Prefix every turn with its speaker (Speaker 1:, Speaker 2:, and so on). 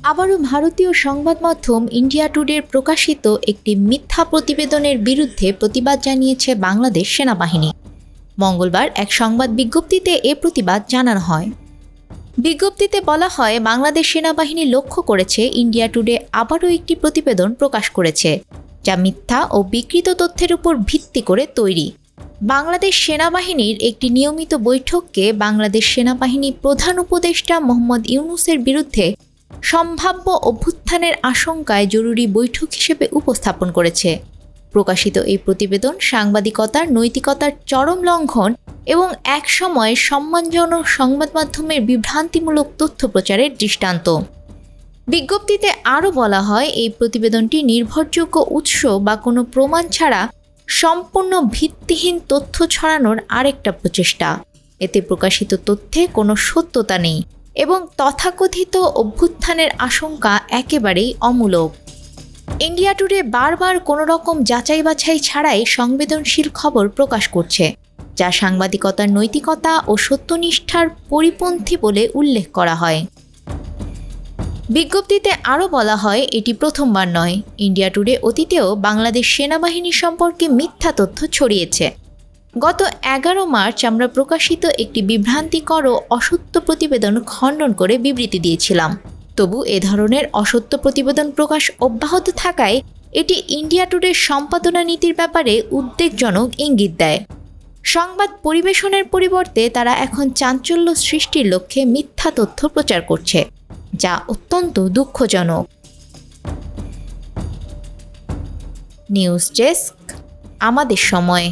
Speaker 1: আবারও ভারতীয় সংবাদ মাধ্যম ইন্ডিয়া টুডের প্রকাশিত একটি মিথ্যা প্রতিবেদনের বিরুদ্ধে প্রতিবাদ জানিয়েছে বাংলাদেশ সেনাবাহিনী। মঙ্গলবার এক সংবাদ বিজ্ঞপ্তিতে এ প্রতিবাদ জানানো হয়। বিজ্ঞপ্তিতে বলা হয়, বাংলাদেশ সেনাবাহিনী লক্ষ্য করেছে ইন্ডিয়া টুডে আবারও একটি প্রতিবেদন প্রকাশ করেছে, যা মিথ্যা ও বিকৃত তথ্যের উপর ভিত্তি করে তৈরি। বাংলাদেশ সেনাবাহিনীর একটি নিয়মিত বৈঠককে বাংলাদেশ সেনাবাহিনী প্রধান উপদেষ্টা মোহাম্মদ ইউনূসের বিরুদ্ধে সম্ভাব্য অভ্যুত্থানের আশঙ্কায় জরুরি বৈঠক হিসেবে উপস্থাপন করেছে। প্রকাশিত এই প্রতিবেদন সাংবাদিকতার নৈতিকতার চরম লঙ্ঘন এবং একসময় সম্মানজনক সংবাদ মাধ্যমের বিভ্রান্তিমূলক তথ্য প্রচারের দৃষ্টান্ত। বিজ্ঞপ্তিতে আরও বলা হয়, এই প্রতিবেদনটি নির্ভরযোগ্য উৎস বা কোনো প্রমাণ ছাড়া সম্পূর্ণ ভিত্তিহীন তথ্য ছড়ানোর আরেকটা প্রচেষ্টা। এতে প্রকাশিত তথ্যে কোনো সত্যতা নেই এবং তথাকথিত অভ্যুত্থানের আশঙ্কা একেবারেই অমূলক। ইন্ডিয়া টুডে বারবার কোনো রকম যাচাই বাছাই ছাড়াই সংবেদনশীল খবর প্রকাশ করছে, যা সাংবাদিকতার নৈতিকতা ও সত্যনিষ্ঠার পরিপন্থী বলে উল্লেখ করা হয়। বিজ্ঞপ্তিতে আরও বলা হয়, এটি প্রথমবার নয়। ইন্ডিয়া টুডে অতীতেও বাংলাদেশ সেনাবাহিনী সম্পর্কে মিথ্যা তথ্য ছড়িয়েছে। গত 11 মার্চ আমরা প্রকাশিত একটি বিভ্রান্তিকর ও অসত্য প্রতিবেদন খণ্ডন করে বিবৃতি দিয়েছিলাম। তবু এ ধরনের অসত্য প্রতিবেদন প্রকাশ অব্যাহত থাকায় এটি ইন্ডিয়া টুডের সম্পাদনা নীতির ব্যাপারে উদ্বেগজনক ইঙ্গিত দেয়। সংবাদ পরিবেশনের পরিবর্তে তারা এখন চাঞ্চল্য সৃষ্টির লক্ষ্যে মিথ্যা তথ্য প্রচার করছে, যা অত্যন্ত দুঃখজনক। নিউজ ডেস্ক, আমাদের সময়।